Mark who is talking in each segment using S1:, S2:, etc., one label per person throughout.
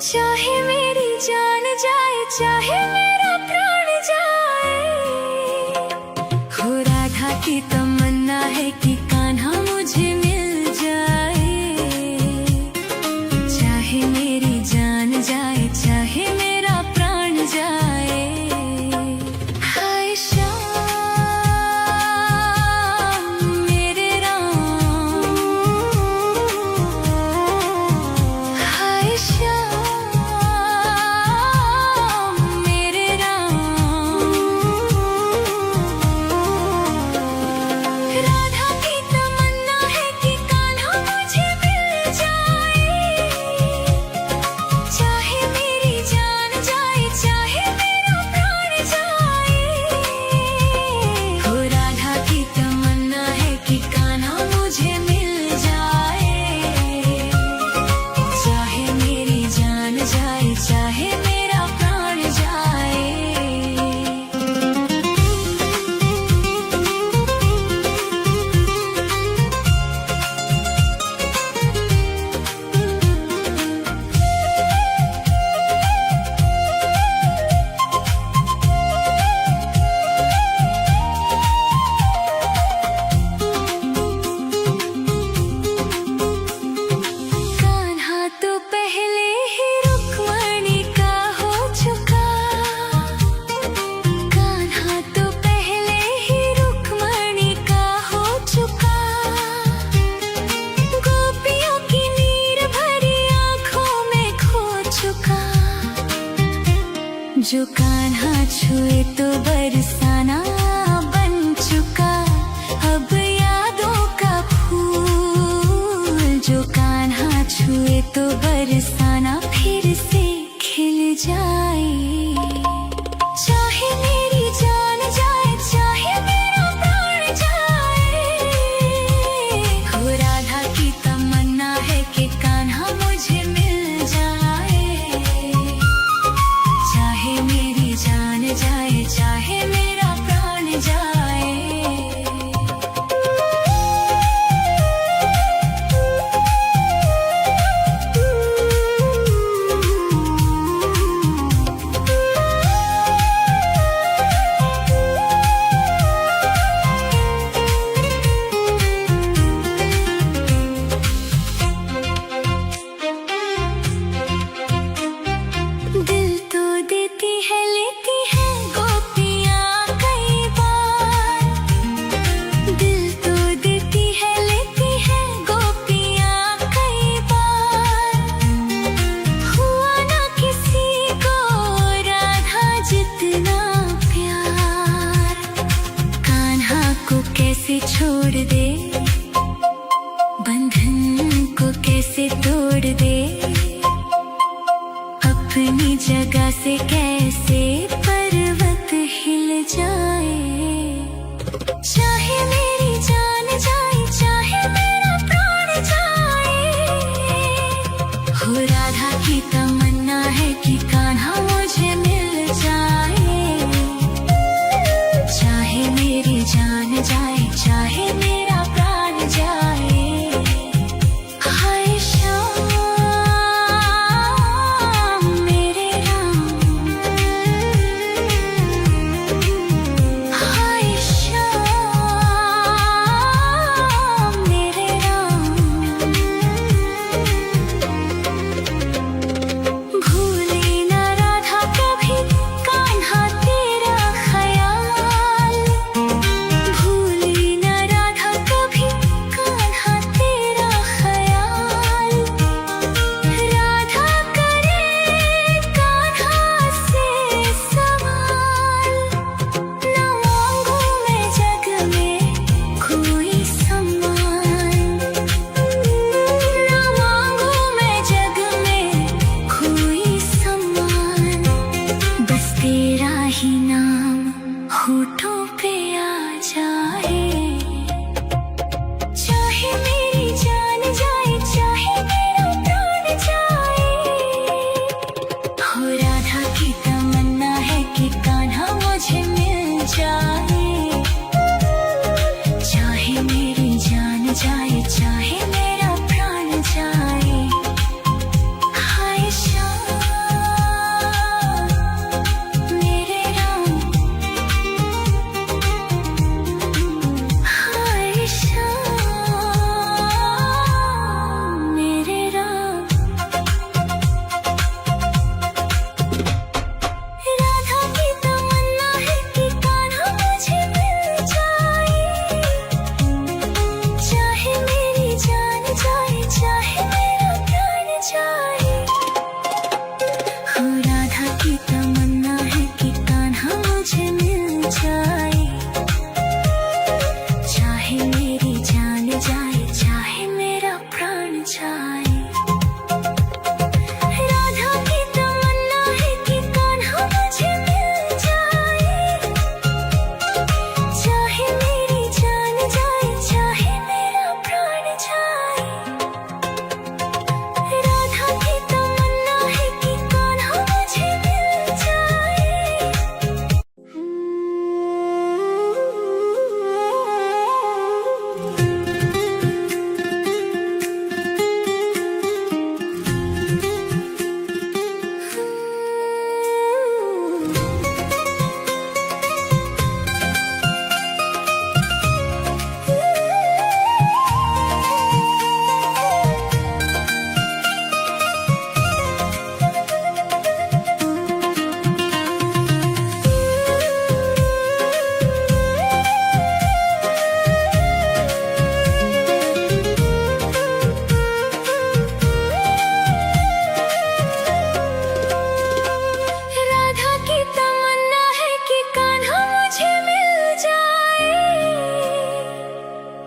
S1: चाहे मेरी जान जाए, चाहे मेरा प्राण जाए, हो राधा की तमन्ना है कि कान्हा मुझे मिल जाए। चाहे मेरी जान जाए, चाहे मेरा प्राण जाए। हाय श्याम मेरे राम, हाय श्याम जो कान्हा छुए तो बरसाना बन चुका, अब यादों का फूल। जो कान्हा छुए तो बरसाना फिर से खिल जाए। चाहे मेरी जान जाए, चाहे मेरा प्राण जाए, हो राधा की तमन्ना है कि कान्हा मुझे मिल जाए। चाहे मेरी जान जाए, चाहे मेरा प्राण जाए। दिल तो देती है, लेती है गोपियाँ कई बार। दिल तो देती है, लेती है गोपियाँ कई बार। हुआ ना किसी को राधा जितना प्यार। कान्हा को कैसे छोड़ दे, बंधन को कैसे तोड़ दे, अपनी जगह से कैसे पर्वत हिल जाए। चाहे मेरी जान जाए, चाहे मेरा प्राण जाए, हो राधा की तमन्ना है कि कान्हा मुझे मिल जाए। चाहे मेरी जान जाए, चाहे मेरा प्राण जाए। हाय श्याम मेरे राम, चाहे मेरा प्राण जाए। हाय श्याम मेरे राम, हाय श्याम मेरे राम। राधा की तमन्ना है कि कान्हा मुझे मिल जाए। चाहे मेरी जान जाए, चाहे मेरा प्राण जाए। हो राधा की तमन्ना है कि कान्हा मुझे मिल जाए। चाहे मेरी जान जाए, चाहे मेरा प्राण जाए। राधा की तमन्ना है कि कान्हा मुझे मिल जाए। चाहे मेरी जान जाए, चाहे मेरा प्राण जाए। राधा की तमन्ना है कि कान्हा मुझे मिल जाए। राधा की तमन्ना है कि कान्हा मुझे मिल जाए।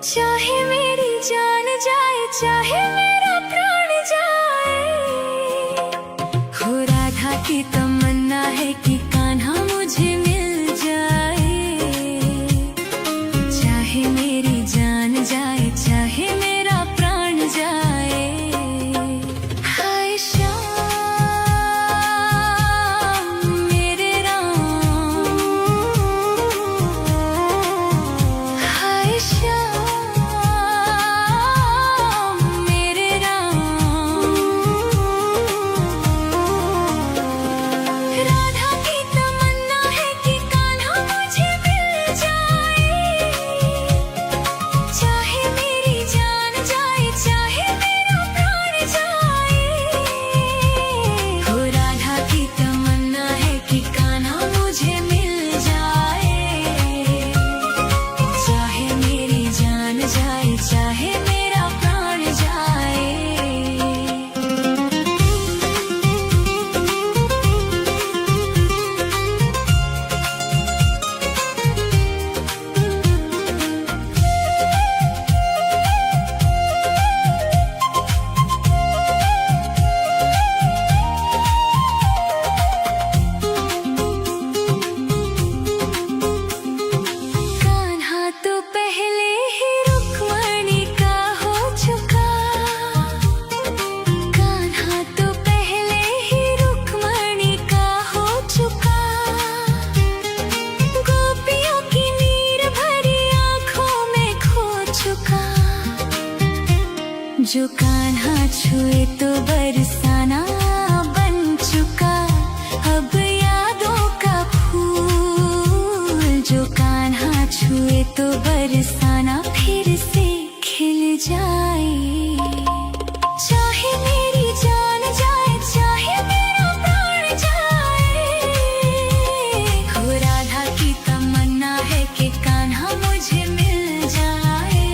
S1: चाहे मेरी जान जाए, चाहे मेरा प्राण जाए। हो राधा की तमन्ना है कि कान्हा मुझे मिल जाए। चाहे मेरी जान जाए, चाहे मेरा प्राण जाए। हाय श्याम मेरे राम, हाय श्याम मेरे राम। राधा की तमन्ना है कि कान्हा मुझे मिल जाए। चाहे मेरी जान जाए, चाहे मेरा प्राण जाए। हो राधा की तमन्ना है कि कान्हा मुझे मिल जाए। चाहे मेरी जान जाए, चाहे मेरा प्राण जाए। कान्हा तो पहले ही रुक्मणी का हो चुका। कान्हा तो पहले ही रुक्मणी का हो चुका। गोपियों की नीर भरी आंखों में खो चुका। जो कान्हा छुए तो बरसाना बन चुका। अब यादों का फूल जो कान्हा छुए तो बरसाना फिर से खिल जाए। चाहे मेरी जान जाए, चाहे मेरा प्राण जाए। हो राधा की तमन्ना है कि कान्हा मुझे मिल जाए।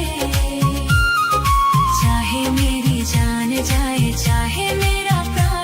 S1: चाहे मेरी जान जाए, चाहे मेरा प्राण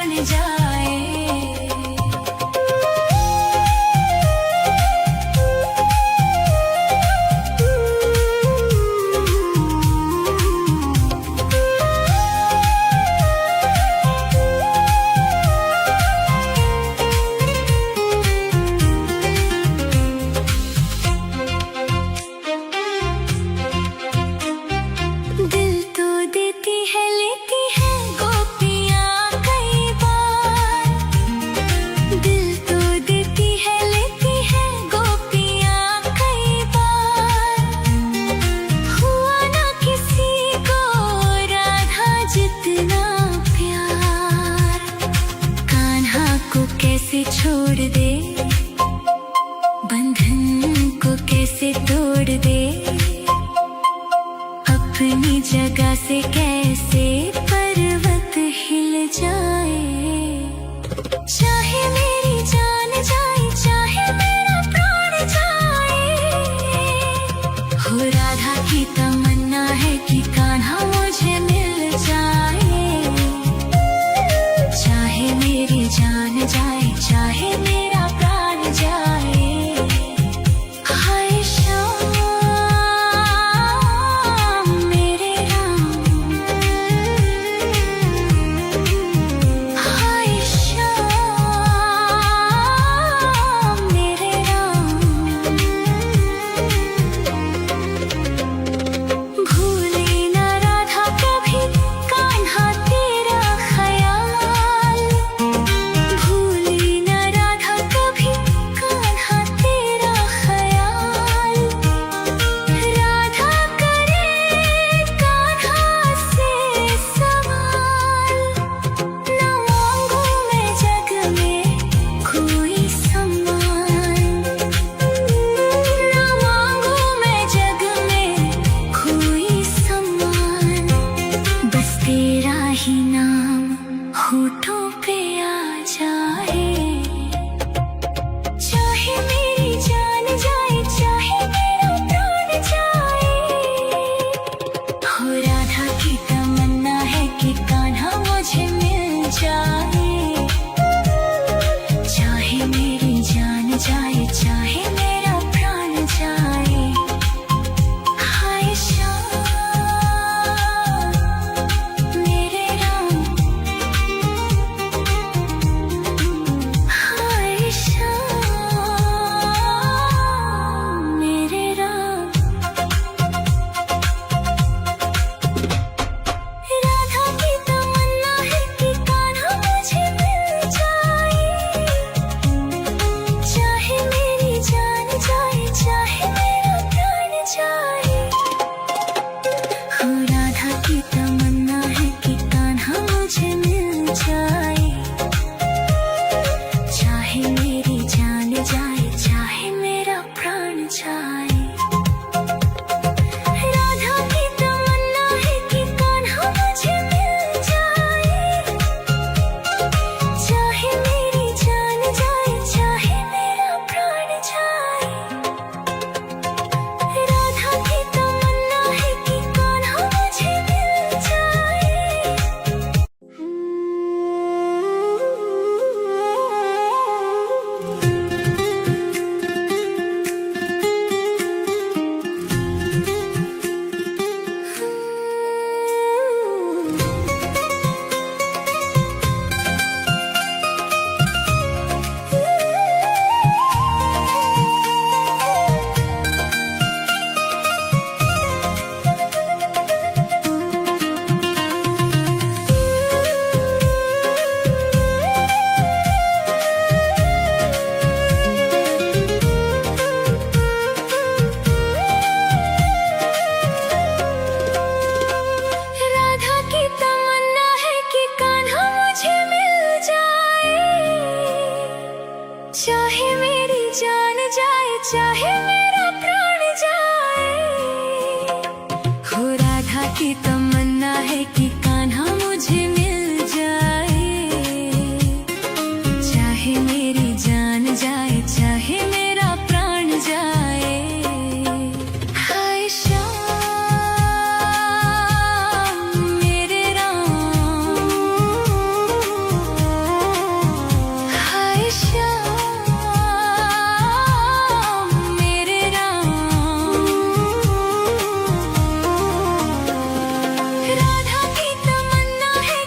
S1: छोड़ दे, बंधन को कैसे तोड़ दे, अपनी जगह से कैसे पर्वत हिल जाए। चाहे मेरी जान जाए, चाहे मेरा प्राण जाए, हो राधा की तमन्ना है कि कान्हा मुझे मिल जाए। चाहे मेरी जान जाए, चाहे मेरा प्राण जाए। हाय श्याम मेरे राम, हाय श्याम मेरे राम। भूले न राधा कभी कान्हा तेरा ख्याल, भूले न राधा कभी कान्हा तेरा ख्याल। राधा करे कान्हा से सवाल, न मांगू मैं जग में कोई सम्मान, न मांगू मैं जग में कोई सम्मान। बस तेरा ही नाम होठों पे आ जाए। चाहे मेरी जान जाए, चाहे मेरा प्राण जाए, हो राधा की तमन्ना है कि कान्हा मुझे मिल जाए। चाहे मेरी जान जाए, चाहे मेरा प्राण जाए। हाय श्याम मेरे राम, हाय श्याम मेरे राम। राधा की तमन्ना है कि कान्हा मुझे मिल जाए। चाहे मेरी जान जाए, चाहे मेरा प्राण जाए, हो राधा की तमन्ना है कि कान्हा मुझे मिल जाए। चाहे मेरी जान जाए, चाहे मेरा प्राण जाए। राधा की तमन्ना है कि कान्हा मुझे मिल जाए। चाहे मेरी जान जाए, चाहे मेरा प्राण जाए। राधा की तमन्ना है कि कान्हा मुझे मिल जाए। राधा की तमन्ना है कि कान्हा मुझे मिल जाए। चाहे मेरी जान जाए, चाहे मेरा प्राण जाए, हो राधा की तमन्ना है कि कान्हा मुझे मिल जाए। चाहे मेरी जान जाए, चाहे मेरा प्राण जाए। हाय श्याम मेरे राम, हाय श्याम मेरे राम। राधा की तमन्ना है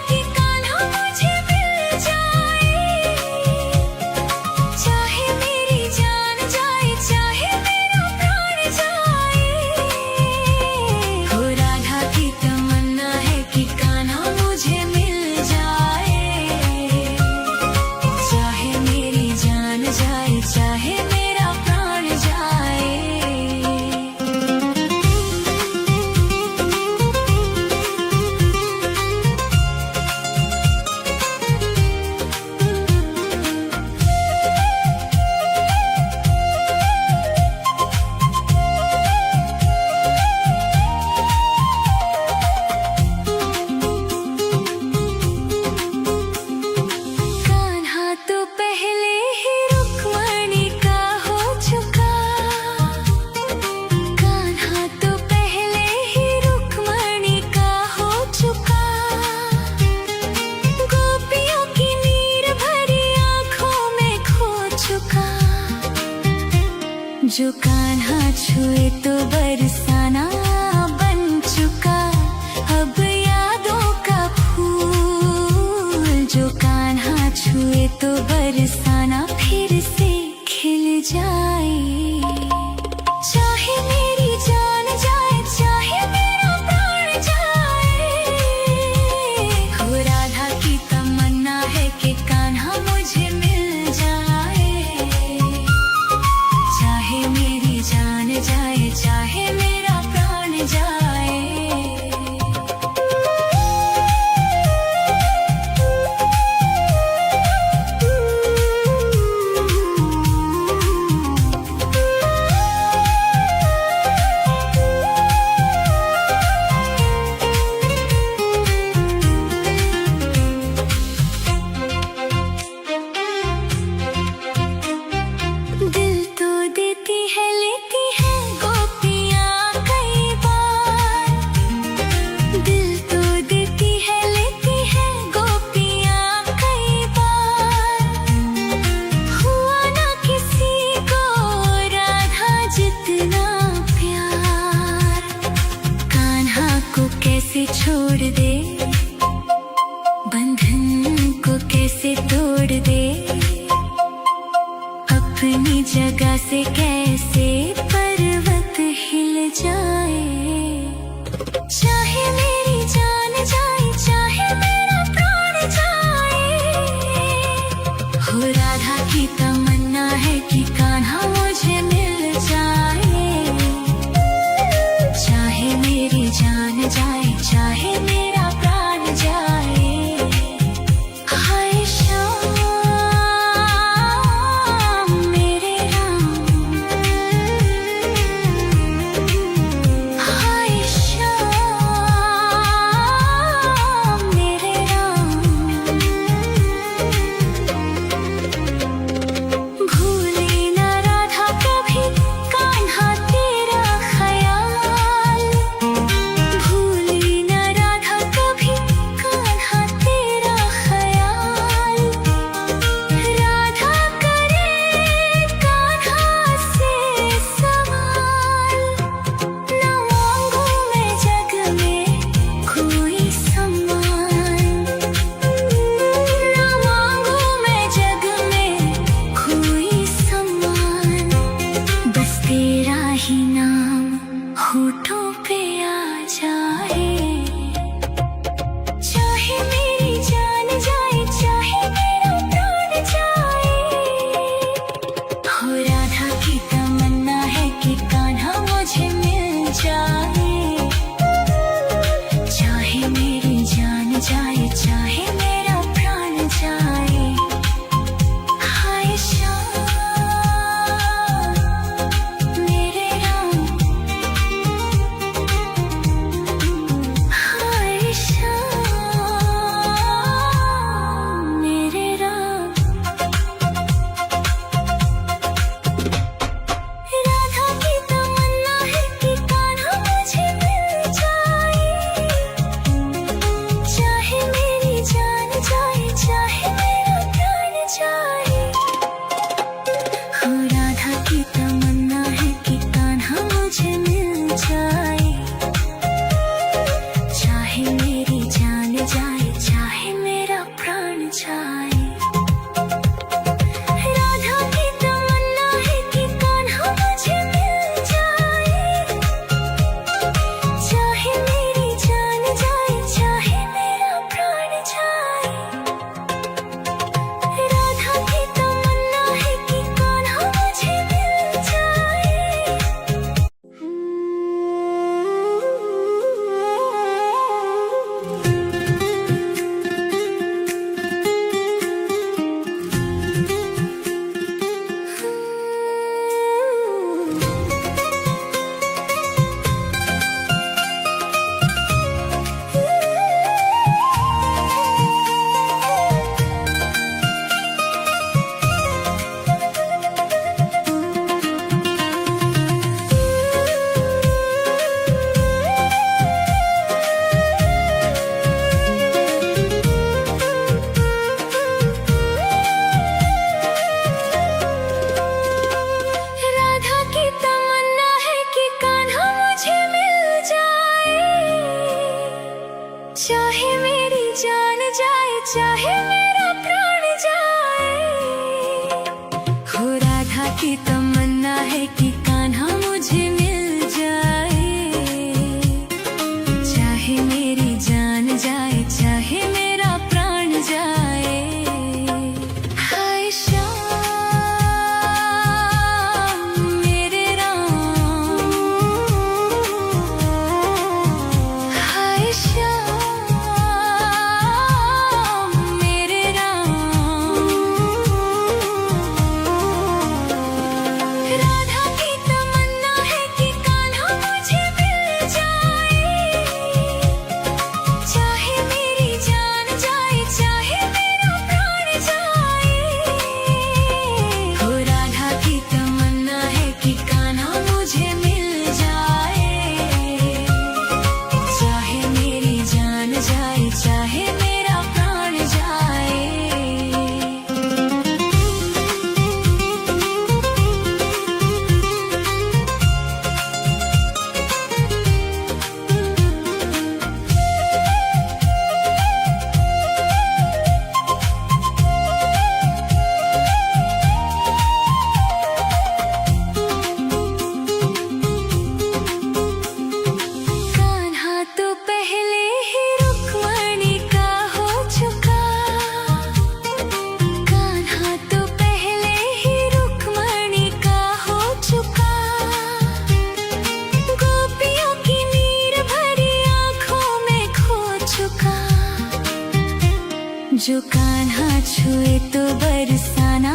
S1: छुए तो बरसाना बन चुका अब यादों का फूल। जो कान्हा छुए तो बरसाना फिर से खिल जाए। चाहे मेरी जान जाए चाहे मेरा प्राण जाए, हो राधा की तमन्ना है कि कान्हा मुझे मिल जाए। चाहे मेरी जान जाए चाहे मेरा प्राण जाए। दिल तो देती है लेती है गोपियाँ कई बार। दिल तो देती है लेती है गोपियाँ कई बार। हुआ ना किसी को राधा जितना प्यार। कान्हा को कैसे छोड़ दे, बंधन को कैसे तोड़ दे, अपनी जगह से कैसे पर्वत हिल जाए। चाहे मेरी जान जाए चाहे मेरा प्राण जाए, हो राधा की तमन्ना है कि कान्हा मुझे मिल जाए। चाहे मेरी जान जाए चाहे मेरा प्राण चाहे मेरी जान जाए, चाहे मेरा प्राण जाए, हो राधा की तमन्ना है कि कान्हा मुझे मिल जाए। चाहे मेरी जान जाए, चाहे मेरा प्राण जाए। हाय श्याम मेरे राम, हाय श्याम मेरे राम। राधा की तमन्ना है कि कान्हा मुझे मिल जाए। चाहे मेरी जान जाए, चाहे मेरा प्राण जाए, हो राधा की तमन्ना है कि कान्हा मुझे मिल जाए। चाहे मेरी जान जाए, चाहे मेरा प्राण जाए। कान्हा तो पहले ही रुक्मणी का हो चुका। कान्हा तो पहले ही रुक्मणी का हो चुका। गोपियों की नीर भरी आंखों में खो चुका। जो कान्हा छुए तो बरसाना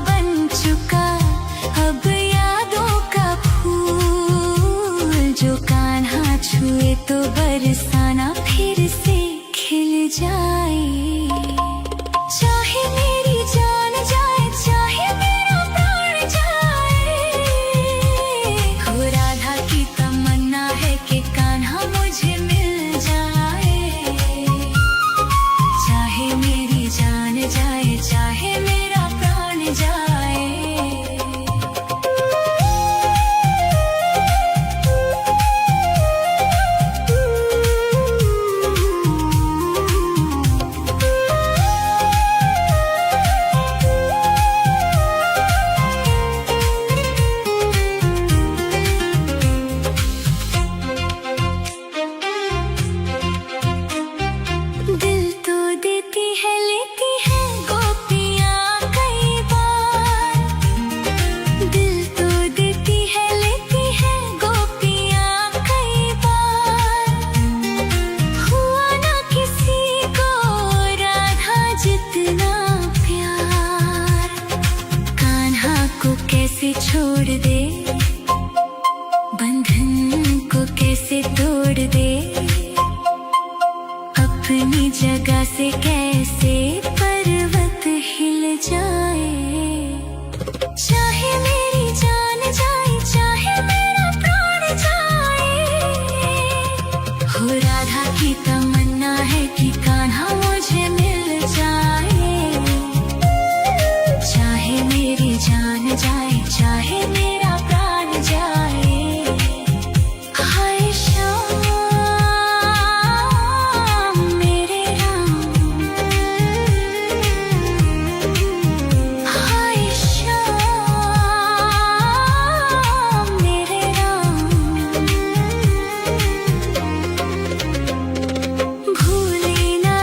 S1: बन चुका। अब यादों का फूल जो कान्हा छुए तो बरसाना फिर से खिल जाए। चाहे मेरी जान जाए, चाहे मेरा प्राण जाए, हो राधा की तमन्ना है कि कान्हा मुझे मिल जाए। चाहे मेरी जान जाए, चाहे मेरा प्राण जाए। दिल तो देती है, लेती है गोपियाँ कई बार। दिल तो देती है, लेती है गोपियाँ कई बार। हुआ ना किसी को राधा जितना प्यार। कान्हा को कैसे छोड़ दे, बंधन को कैसे तोड़ दे, अपनी जगह से कैसे पर्वत हिल जाए। चाहे मेरी जान जाए, चाहे मेरा प्राण जाए, हो राधा की तमन्ना है कि कान्हा मुझे मिल जाए। चाहे मेरी जान जाए, चाहे मेरा प्राण जाए। हाय श्याम मेरे राम, हाय श्याम मेरे राम। भूले ना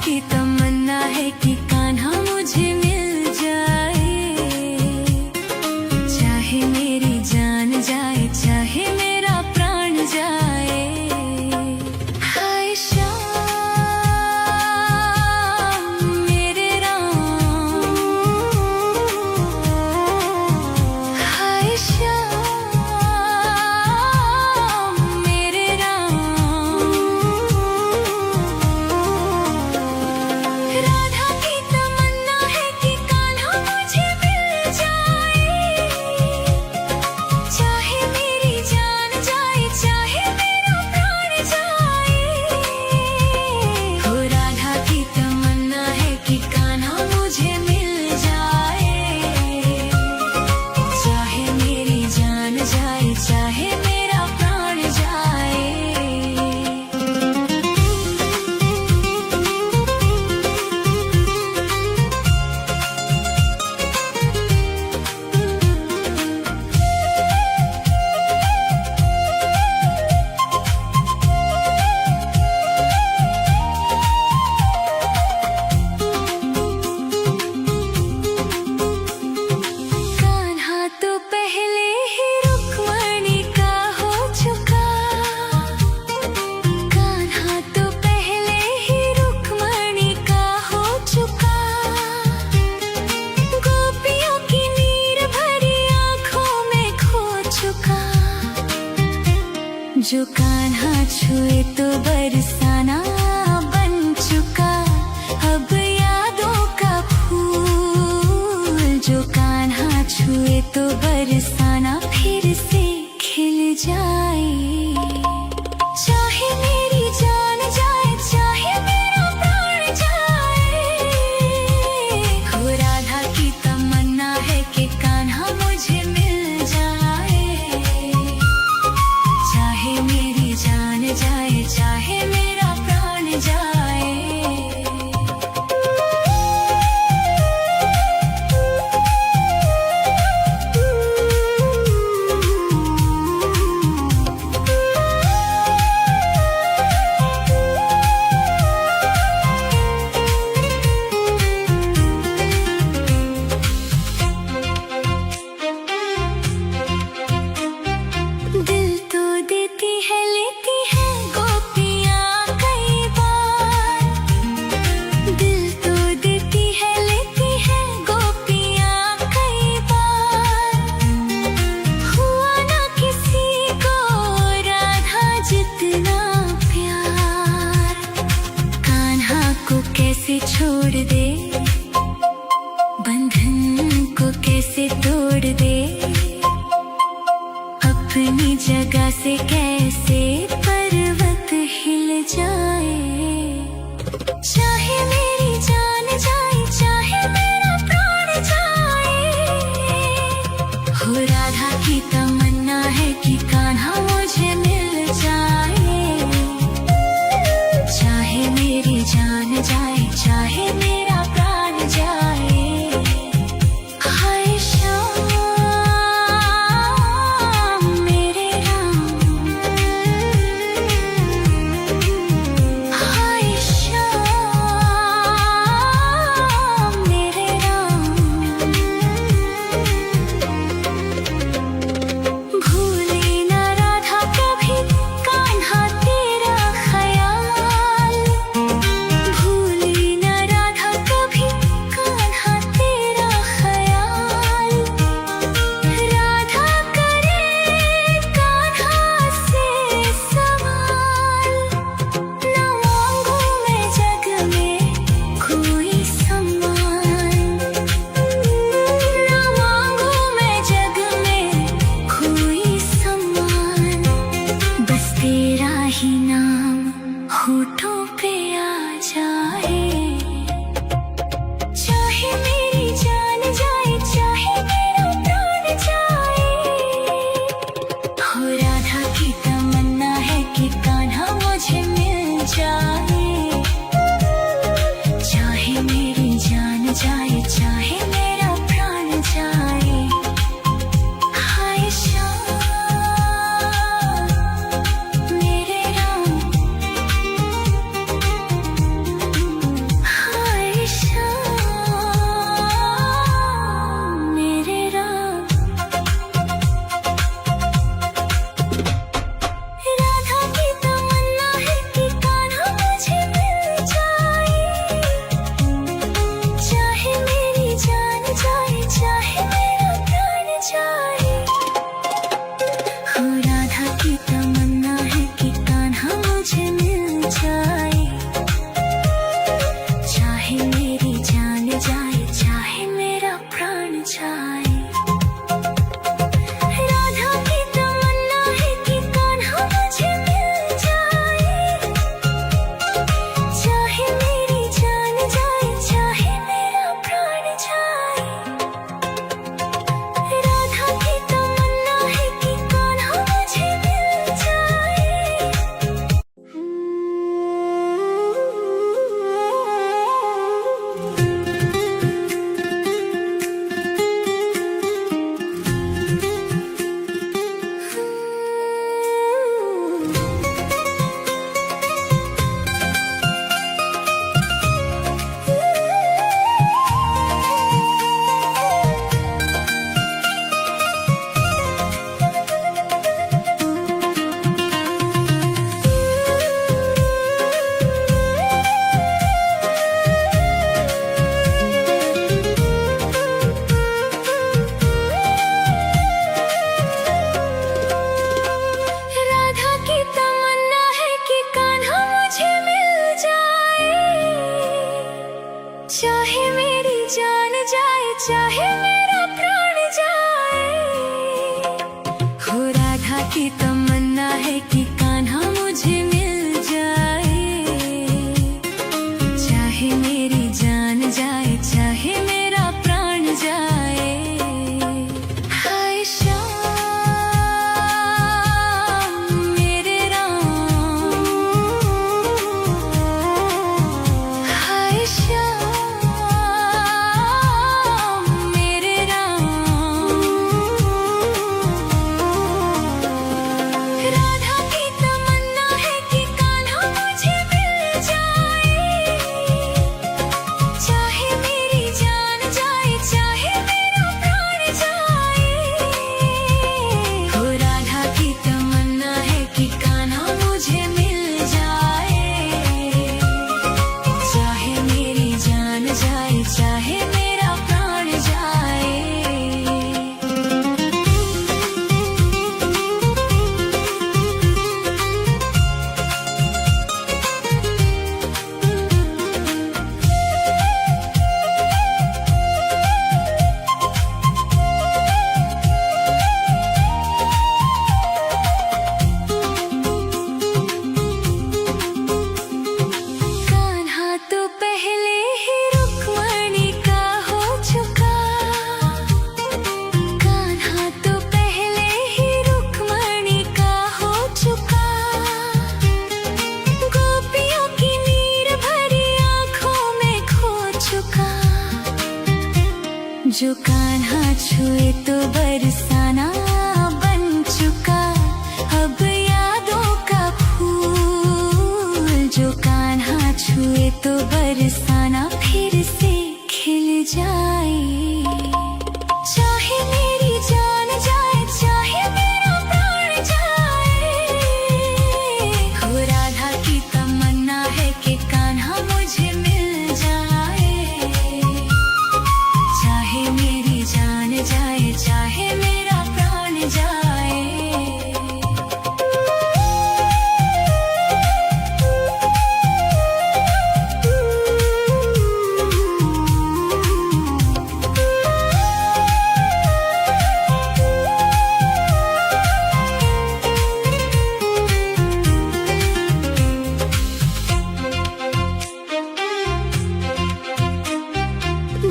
S1: की तमन्ना है कि कान्हा मुझे मिल जाए, चाहे मेरी जान जाए चाहे मेरा प्राण जाए। हाय श्याम मेरे राम, हाय श्याम मेरे राम। राधा की तमन्ना है कि कान्हा मुझे मिल जाए, चाहे मेरी जान जाए चाहे मेरा प्राण जाए। हो राधा की तमन्ना है कि कान्हा मुझे मिल जाए, चाहे मेरी जान जाए चाहे मेरा प्राण जाए। कान्हा तो पहले ही रुक्मणी का हो चुका, कान्हा तो पहले ही रुक्मणी का हो चुका। गोपियों की नीर भरी आंखों में खो चुका। जो कान्हा छुए तो बरसाना बन चुका, अब यादों का फूल। जो कान्हा छुए तो बरसाना फिर से खिल जाए, चाहे मेरी जान जाए चाहे मेरा प्राण जाए। हो राधा की तमन्ना है कि कान्हा मुझे मिल जाए, चाहे मेरी जान जाए चाहे मेरा प्राण जाए। दिल तो देती है लेती है गोपियाँ कई बार, दिल तो देती है लेती है गोपियाँ कई बार। हुआ ना किसी को राधा जितना प्यार, कान्हा को कैसे छोड़ दे, बंधन को कैसे तोड़ दे, अपनी जगह से कैसे पर्वत हिल जाए। चाहे मेरी जान जाए चाहे मेरा प्राण जाए। हो राधा की तमन्ना है कि कान्हा मुझे मिल जाए, चाहे मेरी जान जाए चाहे मेरा प्राण जाए। हाय श्याम मेरे राम, हाय श्याम मेरे राम। भूले ना राधा कभी कान्हा तेरा ख्याल, भूले ना राधा चाहे मेरी जान जाए चाहे मेरा प्राण जाए, हो राधा की तमन्ना है कि कान्हा मुझे मिल जाए। चाहे मेरी जान जाए चाहे मेरा प्राण जाए। हाय श्याम मेरे राम, हाय श्याम मेरे राम। राधा की तमन्ना है कि कान्हा मुझे मिल जाए। चाहे मेरी जान जाए चाहे मेरा प्राण जाए, हो राधा की तमन्ना है कि कान्हा मुझे मिल जाए। चाहे मेरी जान जाए चाहे मेरा प्राण जाए। कान्हा तो पहले ही रुक्मणी का हो चुका, कान्हा तो पहले ही रुक्मणी का हो चुका। गोपियों की नीर भरी आंखों में खो चुका। जो कान्हा छुए तो बरसाना बन चुका। अब यादों का फूल जो कान्हा छुए तो बरसाना फिर से खिल जाए। चाहे मेरी जान जाए चाहे मेरा प्राण जाए, हो राधा की तमन्ना है कि कान्हा मुझे मिल जाए। चाहे मेरी जान जाए चाहे मेरा प्राण जाए।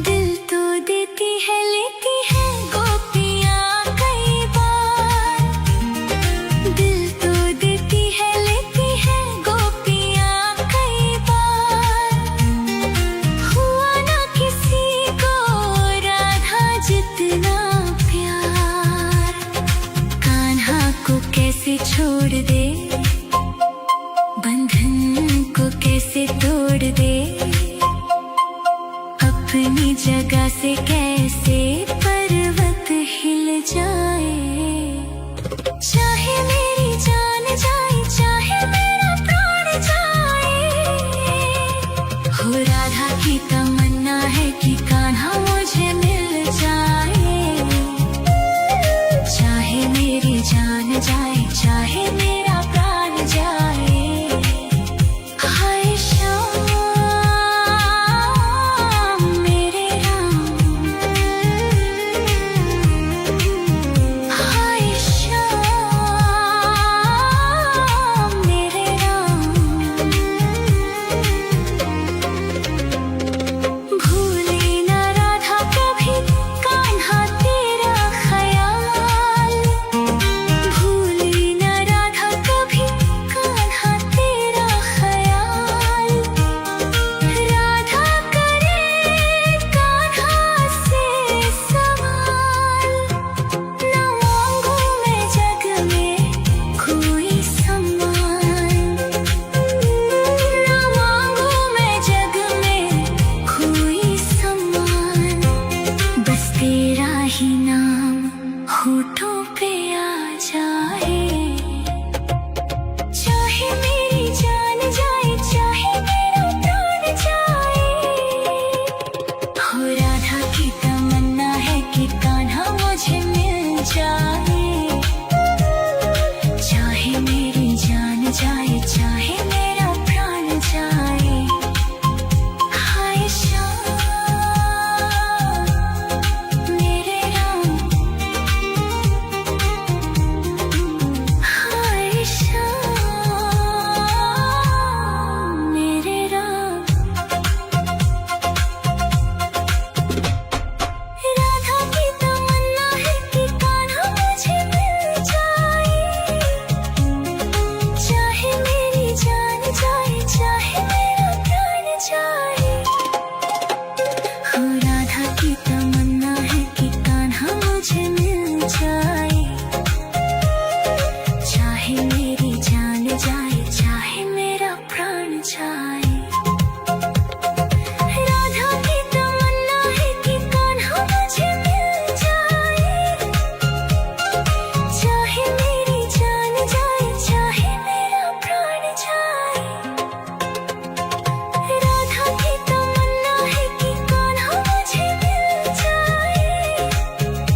S1: दिल तो देती है लेती है गोपियाँ कई बार। दिल तो देती है लेती है गोपियाँ कई बार। हुआ ना किसी को राधा जितना प्यार। कान्हा को कैसे छोड़ दे, बंधन को कैसे तोड़ दे। अपनी जगह से कैसे पर्वत हिल जाए। चाहे मेरी जान जाए चाहे मेरा प्राण जाए, हो राधा की तमन्ना है कि कान्हा मुझे मिल